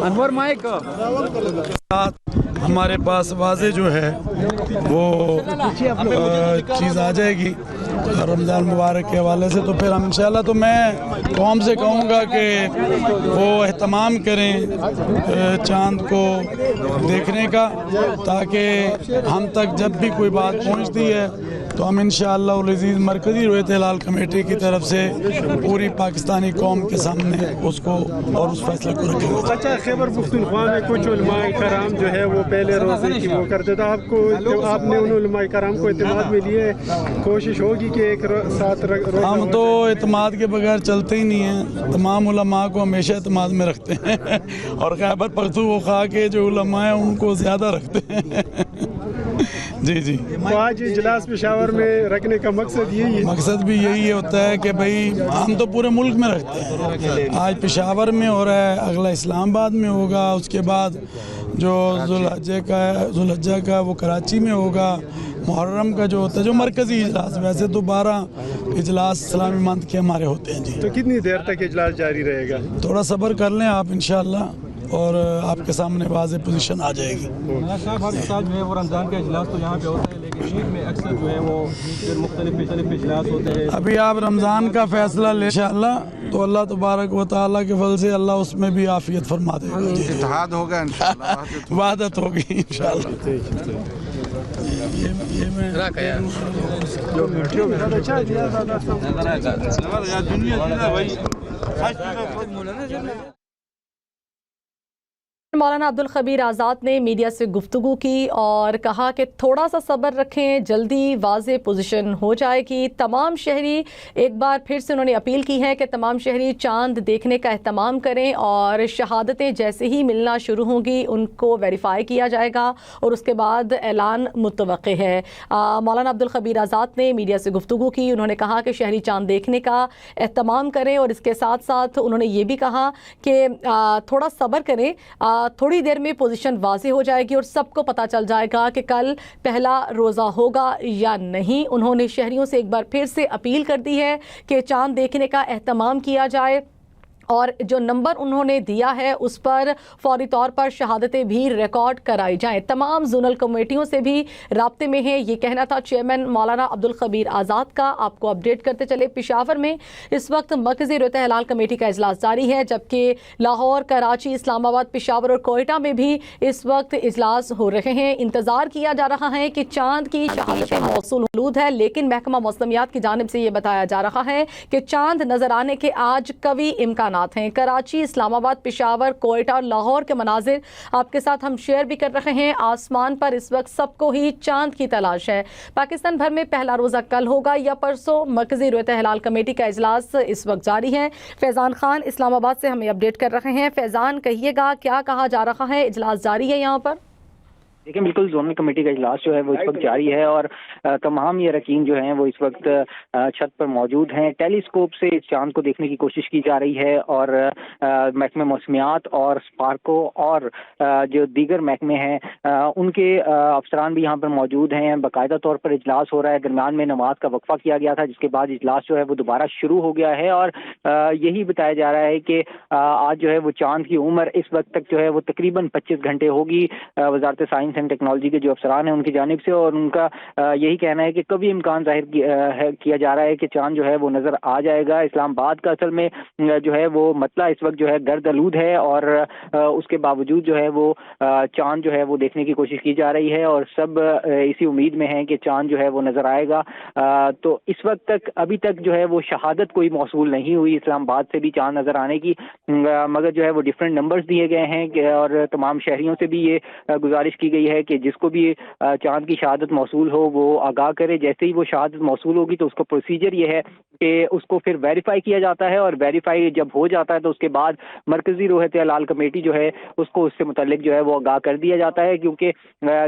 انور mic ہمارے پاس واضح جو ہے وہ چیز آ جائے گی رمضان مبارک کے حوالے سے، تو پھر ہم انشاءاللہ، تو میں قوم سے کہوں گا کہ وہ اہتمام کریں چاند کو دیکھنے کا، تاکہ ہم تک جب بھی کوئی بات پہنچتی ہے تو ہم انشاءاللہ العزیز مرکزی رویت ہلال کمیٹی کی طرف سے پوری پاکستانی قوم کے سامنے اس کو اور اس فیصلے کو رکھیں گے۔ اچھا، خیبر پختونخوا میں کچھ علماء کرام جو ہے وہ پہلے روزے کی وہ کرتے تھے، آپ نے ان علماء کرام کو اعتماد میں لیے، کوشش ہوگی کہ ایک ساتھ روزہ؟ ہم تو اعتماد کے بغیر چلتے ہی نہیں ہیں، تمام علماء کو ہمیشہ اعتماد میں رکھتے ہیں اور خیبر پختونخوا کے جو علماء ہیں ان کو زیادہ رکھتے ہیں۔ جی جی، تو آج اجلاس پشاور میں رکھنے کا مقصد یہی ہے؟ مقصد بھی یہی ہوتا ہے کہ بھائی ہم تو پورے ملک میں رکھتے ہیں، آج پشاور میں ہو رہا ہے، اگلا اسلام آباد میں ہوگا، اس کے بعد جو ذوالحجہ کا وہ کراچی میں ہوگا، محرم کا جو ہوتا ہے جو مرکزی اجلاس، ویسے تو 12 اجلاس اسلامی مانت کے ہمارے ہوتے ہیں۔ جی، تو کتنی دیر تک اجلاس جاری رہے گا؟ تھوڑا صبر کر لیں آپ انشاءاللہ، اور آپ کے سامنے واضح پوزیشن آ جائے گی۔ صاحب، جو ہے وہ رمضان کا اجلاس تو یہاں پہ ہوتا ہے، لیکن عید میں اکثر جو ہے وہ مختلف اجلاس ہوتے ہیں۔ ابھی آپ رمضان کا فیصلہ لیں انشاءاللہ، تو اللہ تبارک و تعالیٰ کے فضل سے اللہ اس میں بھی عافیت فرما دے گا۔ اتحاد ہوگا انشاءاللہ، وحدت ہوگی انشاءاللہ۔ مولانا عبدالخبیر آزاد نے میڈیا سے گفتگو کی اور کہا کہ تھوڑا سا صبر رکھیں، جلدی واضح پوزیشن ہو جائے گی۔ تمام شہری، ایک بار پھر سے انہوں نے اپیل کی ہے کہ تمام شہری چاند دیکھنے کا اہتمام کریں، اور شہادتیں جیسے ہی ملنا شروع ہوں گی ان کو ویریفائی کیا جائے گا اور اس کے بعد اعلان متوقع ہے۔ مولانا عبدالخبیر آزاد نے میڈیا سے گفتگو کی، انہوں نے کہا کہ شہری چاند دیکھنے کا اہتمام کریں، اور اس کے ساتھ ساتھ انہوں نے یہ بھی کہا کہ تھوڑا صبر کریں، تھوڑی دیر میں پوزیشن واضح ہو جائے گی اور سب کو پتہ چل جائے گا کہ کل پہلا روزہ ہوگا یا نہیں۔ انہوں نے شہریوں سے ایک بار پھر سے اپیل کر دی ہے کہ چاند دیکھنے کا اہتمام کیا جائے، اور جو نمبر انہوں نے دیا ہے اس پر فوری طور پر شہادتیں بھی ریکارڈ کرائی جائیں۔ تمام زونل کمیٹیوں سے بھی رابطے میں ہیں، یہ کہنا تھا چیئرمین مولانا عبدالخبیر آزاد کا۔ آپ کو اپڈیٹ کرتے چلے، پشاور میں اس وقت مرکزی رویت ہلال کمیٹی کا اجلاس جاری ہے، جبکہ لاہور، کراچی، اسلام آباد، پشاور اور کوئٹہ میں بھی اس وقت اجلاس ہو رہے ہیں۔ انتظار کیا جا رہا ہے کہ چاند کی شہادتیں موصول ہے، لیکن محکمہ موسمیات کی جانب سے یہ بتایا جا رہا ہے کہ چاند نظر آنے کے آج قوی امکانات ہیں۔ کراچی، اسلام آباد، پشاور، کوئٹہ اور لاہور کے مناظر آپ کے ساتھ ہم شیئر بھی کر رہے ہیں۔ آسمان پر اس وقت سب کو ہی چاند کی تلاش ہے۔ پاکستان بھر میں پہلا روزہ کل ہوگا یا پرسوں؟ مرکزی رویت ہلال کمیٹی کا اجلاس اس وقت جاری ہے۔ فیضان خان اسلام آباد سے ہمیں اپڈیٹ کر رہے ہیں۔ فیضان، کہیے گا کیا کہا جا رہا ہے، اجلاس جاری ہے یہاں پر؟ دیکھیں، بالکل زونل کمیٹی کا اجلاس جو ہے وہ اس وقت جاری ہے، اور تمام یہ اراکین جو ہیں وہ اس وقت چھت پر موجود ہیں۔ ٹیلی اسکوپ سے اس چاند کو دیکھنے کی کوشش کی جا رہی ہے، اور محکمہ موسمیات اور اسپارکو اور جو دیگر محکمے ہیں ان کے افسران بھی یہاں پر موجود ہیں۔ باقاعدہ طور پر اجلاس ہو رہا ہے، درمیان میں نماز کا وقفہ کیا گیا تھا، جس کے بعد اجلاس جو ہے وہ دوبارہ شروع ہو گیا ہے، اور یہی بتایا جا رہا ہے کہ آج جو ہے وہ چاند کی عمر اس وقت تک جو ہے وہ تقریباً 25 گھنٹے ہوگی۔ وزارت سائنس اینڈ ٹیکنالوجی کے جو افسران ہیں ان کی جانب سے، اور ان کا یہی کہنا ہے کہ کبھی امکان ظاہر کیا جا رہا ہے کہ چاند جو ہے وہ نظر آ جائے گا۔ اسلام آباد کا اصل میں جو ہے وہ مطلع اس وقت جو ہے گرد آلود ہے، اور اس کے باوجود جو ہے وہ چاند جو ہے وہ دیکھنے کی کوشش کی جا رہی ہے، اور سب اسی امید میں ہیں کہ چاند جو ہے وہ نظر آئے گا۔ تو اس وقت تک ابھی تک جو ہے وہ شہادت کوئی موصول نہیں ہوئی اسلام آباد سے بھی چاند نظر آنے کی، مگر جو ہے وہ ڈفرینٹ نمبرز دیے گئے ہیں، اور تمام شہریوں سے بھی یہ گزارش کی گئی ہے کہ جس کو بھی چاند کی شہادت موصول ہو وہ آگاہ کرے۔ جیسے ہی وہ شہادت موصول ہوگی تو اس کا پروسیجر یہ ہے کہ اس کو پھر ویریفائی کیا جاتا ہے، اور ویریفائی جب ہو جاتا ہے تو اس کے بعد مرکزی رویت ہلال کمیٹی جو ہے اس کو اس سے متعلق جو ہے وہ آگاہ کر دیا جاتا ہے، کیونکہ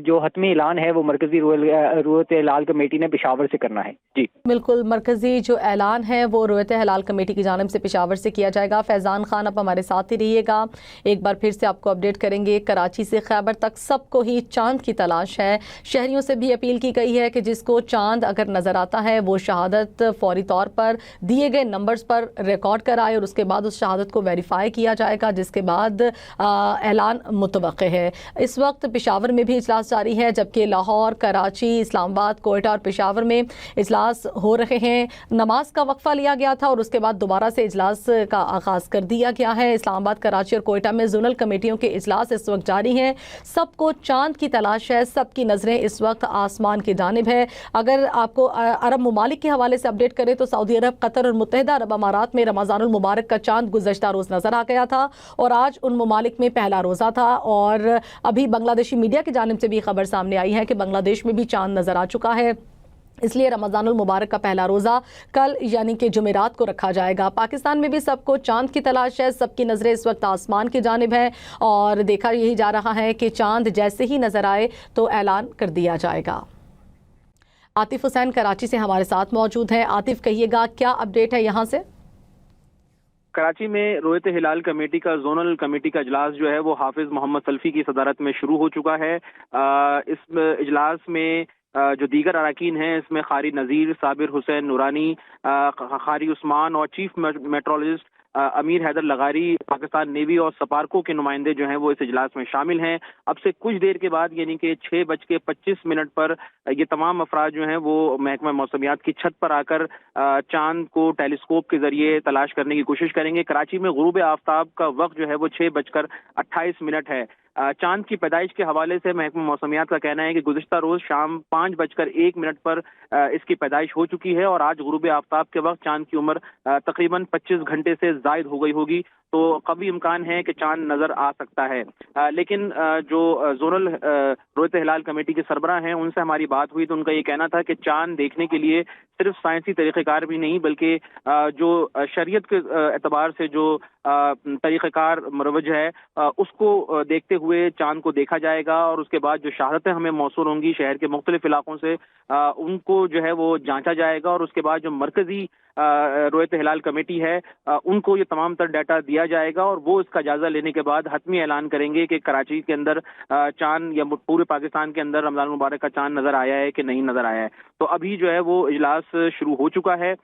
جو حتمی اعلان ہے وہ مرکزی رویت ہلال کمیٹی نے پشاور سے کرنا ہے۔ جی بالکل، مرکزی جو اعلان ہے وہ رویت ہلال کمیٹی کی جانب سے پشاور سے کیا جائے گا۔ فیضان خان اب ہمارے ساتھ ہی رہیے گا، ایک بار پھر سے آپ کو اپڈیٹ کریں گے۔ کراچی سے خیبر تک سب کو ہی چاند کی تلاش ہے، شہریوں سے بھی اپیل کی گئی ہے کہ جس کو چاند اگر نظر آتا ہے وہ شہادت فوری طور پر دیے گئے نمبرز پر ریکارڈ کرائے، اور اس کے بعد اس شہادت کو ویریفائی کیا جائے گا، جس کے بعد اعلان متوقع ہے۔ اس وقت پشاور میں بھی اجلاس جاری ہے، جبکہ لاہور، کراچی، اسلام آباد، کوئٹہ اور پشاور میں اجلاس ہو رہے ہیں۔ نماز کا وقفہ لیا گیا تھا اور اس کے بعد دوبارہ سے اجلاس کا آغاز کر دیا گیا ہے۔ اسلام آباد، کراچی اور کوئٹہ میں زونل کمیٹیوں کے اجلاس اس وقت جاری ہیں۔ سب کو چاند کی تلاش ہے، سب کی نظریں اس وقت آسمان کی جانب ہے۔ اگر آپ کو عرب ممالک کے حوالے سے اپڈیٹ کریں تو سعودی عرب، قطر اور متحدہ عرب امارات میں رمضان المبارک کا چاند گزشتہ روز نظر آ گیا تھا، اور آج ان ممالک میں پہلا روزہ تھا، اور ابھی بنگلہ دیشی میڈیا کی جانب سے بھی خبر سامنے آئی ہے کہ بنگلہ دیش میں بھی چاند نظر آ چکا ہے۔ اس لیے رمضان المبارک کا پہلا روزہ کل یعنی کہ جمعرات کو رکھا جائے گا۔ پاکستان میں بھی سب کو چاند کی تلاش ہے، سب کی نظریں اس وقت آسمان کی جانب ہے، اور دیکھا یہی جا رہا ہے کہ چاند جیسے ہی نظر آئے تو اعلان کر دیا جائے گا۔ عاطف حسین کراچی سے ہمارے ساتھ موجود ہیں۔ عاطف، کہیے گا کیا اپڈیٹ ہے یہاں سے؟ کراچی میں رویت ہلال کمیٹی کا زونل کمیٹی کا اجلاس جو ہے وہ حافظ محمد سلفی کی صدارت میں شروع ہو چکا ہے۔ اس اجلاس میں جو دیگر اراکین ہیں اس میں قاری نذیر، صابر حسین نورانی، قاری عثمان اور چیف میٹرولوجسٹ امیر حیدر لغاری، پاکستان نیوی اور سپارکو کے نمائندے جو ہیں وہ اس اجلاس میں شامل ہیں۔ اب سے کچھ دیر کے بعد یعنی کہ 6:25 پر یہ تمام افراد جو ہیں وہ محکمہ موسمیات کی چھت پر آ کر چاند کو ٹیلیسکوپ کے ذریعے تلاش کرنے کی کوشش کریں گے۔ کراچی میں غروب آفتاب کا وقت جو ہے وہ 6:28 ہے۔ چاند کی پیدائش کے حوالے سے محکمہ موسمیات کا کہنا ہے کہ گزشتہ روز شام 5:01 پر اس کی پیدائش ہو چکی ہے، اور آج غروب آفتاب کے وقت چاند کی عمر تقریباً 25 گھنٹے سے زائد ہو گئی ہوگی، تو قوی امکان ہے کہ چاند نظر آ سکتا ہے۔ لیکن جو زونل رویت ہلال کمیٹی کے سربراہ ہیں ان سے ہماری بات ہوئی تو ان کا یہ کہنا تھا کہ چاند دیکھنے کے لیے صرف سائنسی طریقہ کار بھی نہیں بلکہ جو شریعت کے اعتبار سے جو طریقہ کار مروج ہے اس کو دیکھتے ہوئے چاند کو دیکھا جائے گا، اور اس کے بعد جو شہادتیں ہمیں موصول ہوں گی شہر کے مختلف علاقوں سے ان کو جو ہے وہ جانچا جائے گا، اور اس کے بعد جو مرکزی رویت ہلال کمیٹی ہے ان کو یہ تمام تر ڈیٹا دیا جائے گا، اور وہ اس کا جائزہ لینے کے بعد حتمی اعلان کریں گے کہ کراچی کے اندر چاند یا پورے پاکستان کے اندر رمضان مبارک کا چاند نظر آیا ہے کہ نہیں نظر آیا ہے۔ تو ابھی جو ہے وہ اجلاس شروع ہو چکا ہے۔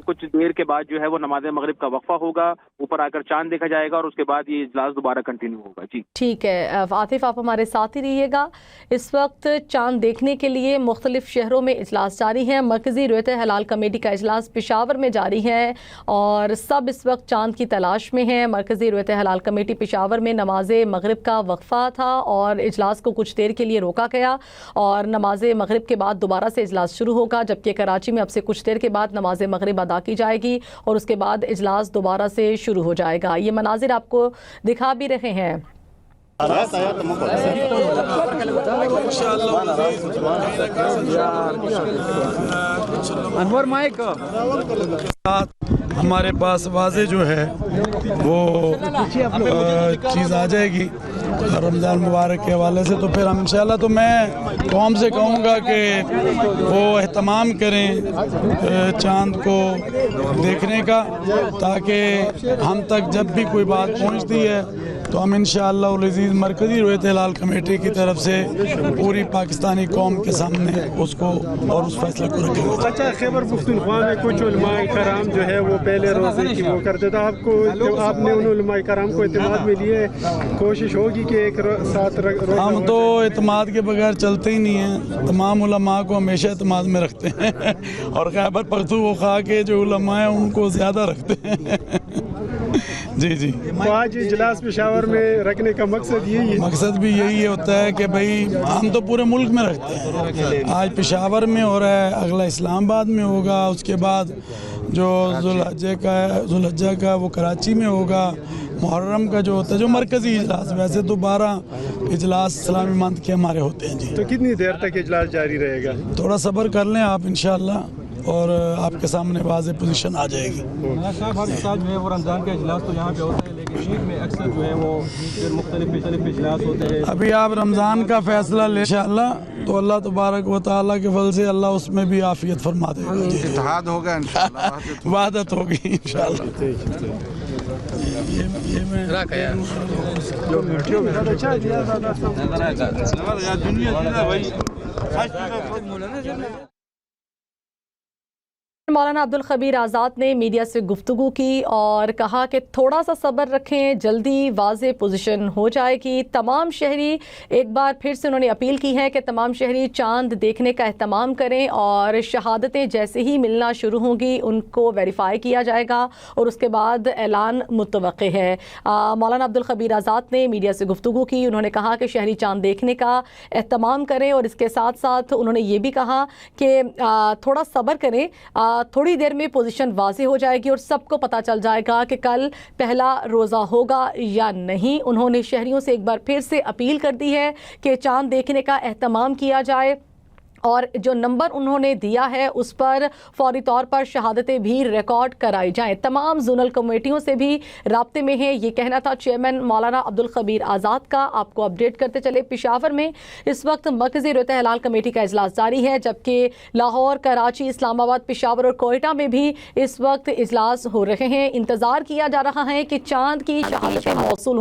کچھ دیر کے بعد جو ہے وہ نماز مغرب کا وقفہ ہوگا، اوپر آ کر چاند دیکھا جائے گا، اور اس کے بعد یہ اجلاس دوبارہ کنٹینیو ہوگا۔ جی ٹھیک ہے عاطف، آپ ہمارے ساتھ ہی رہیے گا۔ اس وقت چاند دیکھنے کے لیے مختلف شہروں میں اجلاس جاری ہیں۔ مرکزی رویت ہلال کمیٹی کا اجلاس پشاور میں جاری ہے، اور سب اس وقت چاند کی تلاش میں ہیں۔ مرکزی رویت ہلال کمیٹی پشاور میں نماز مغرب کا وقفہ تھا اور اجلاس کو کچھ دیر کے لیے روکا گیا، اور نماز مغرب کے بعد دوبارہ سے اجلاس شروع ہوگا، جبکہ کراچی میں اب سے کچھ دیر کے بعد نماز مغرب ادا کی جائے گی، اور اس کے بعد اجلاس دوبارہ سے شروع ہو جائے گا۔ یہ مناظر آپ کو دکھا بھی رہے ہیں۔ ہمارے پاس واضح جو ہے وہ چیز آ جائے گی رمضان مبارک کے حوالے سے، تو پھر ہم انشاءاللہ تو میں قوم سے کہوں گا کہ وہ اہتمام کریں چاند کو دیکھنے کا، تاکہ ہم تک جب بھی کوئی بات پہنچتی ہے تو ہم انشاءاللہ العزیز مرکزی رویت ہلال کمیٹی کی طرف سے پوری پاکستانی قوم کے سامنے اس کو اور اس فیصلے کو رکھیں گے۔ اچھا، خیبر پختونخوا میں کچھ علماء کرام جو ہے وہ پہلے روزے کی وہ کرتے تھے، آپ نے ان علماء کرام کو اعتماد میں لیے، کوشش ہوگی کہ ایک ساتھ روزہ؟ ہم تو اعتماد کے بغیر چلتے ہی نہیں ہیں، تمام علماء کو ہمیشہ اعتماد میں رکھتے ہیں، اور خیبر پختونخوا کے جو علماء ہیں ان کو زیادہ رکھتے ہیں۔ جی تو آج اجلاس پشاور میں رکھنے کا مقصد یہی ہے؟ مقصد بھی یہی ہوتا ہے کہ بھائی ہم تو پورے ملک میں رکھتے ہیں، آج پشاور میں ہو رہا ہے، اگلا اسلام آباد میں ہوگا، اس کے بعد جو ذوالحجہ کا وہ کراچی میں ہوگا، محرم کا جو ہوتا ہے جو مرکزی اجلاس، ویسے تو 12 اجلاس اسلامی مانت کے ہمارے ہوتے ہیں۔ جی تو کتنی دیر تک اجلاس جاری رہے گا؟ تھوڑا صبر کر لیں آپ انشاءاللہ، اور آپ کے سامنے واضح پوزیشن آ جائے گی. مولانا صاحب ہر سال جو ہے وہ رمضان کا اجلاس تو یہاں پہ ہوتا ہے لیکن عید میں اکثر جو ہے وہ مختلف اجلاس ہوتے ہیں. ابھی آپ رمضان کا فیصلہ لیں انشاءاللہ تو اللہ تبارک و تعالیٰ کے فضل سے اللہ اس میں بھی عافیت فرما دے گا. اتحاد ہوگا انشاءاللہ. وحدت ہوگی انشاءاللہ. یہ میں مولانا عبدالخبیر آزاد نے میڈیا سے گفتگو کی اور کہا کہ تھوڑا سا صبر رکھیں، جلدی واضح پوزیشن ہو جائے گی. تمام شہری ایک بار پھر سے انہوں نے اپیل کی ہے کہ تمام شہری چاند دیکھنے کا اہتمام کریں اور شہادتیں جیسے ہی ملنا شروع ہوں گی ان کو ویریفائی کیا جائے گا اور اس کے بعد اعلان متوقع ہے. مولانا عبدالخبیر آزاد نے میڈیا سے گفتگو کی. انہوں نے کہا کہ شہری چاند دیکھنے کا اہتمام کریں اور اس کے ساتھ ساتھ انہوں نے یہ بھی کہا کہ تھوڑا صبر کریں، تھوڑی دیر میں پوزیشن واضح ہو جائے گی اور سب کو پتہ چل جائے گا کہ کل پہلا روزہ ہوگا یا نہیں. انہوں نے شہریوں سے ایک بار پھر سے اپیل کر دی ہے کہ چاند دیکھنے کا اہتمام کیا جائے اور جو نمبر انہوں نے دیا ہے اس پر فوری طور پر شہادتیں بھی ریکارڈ کرائی جائیں. تمام زونل کمیٹیوں سے بھی رابطے میں ہیں، یہ کہنا تھا چیئرمین مولانا عبدالخبیر آزاد کا. آپ کو اپڈیٹ کرتے چلے پشاور میں اس وقت مرکزی رویت ہلال کمیٹی کا اجلاس جاری ہے، جبکہ لاہور، کراچی، اسلام آباد، پشاور اور کوئٹہ میں بھی اس وقت اجلاس ہو رہے ہیں. انتظار کیا جا رہا ہے کہ چاند کی شہادتیں موصول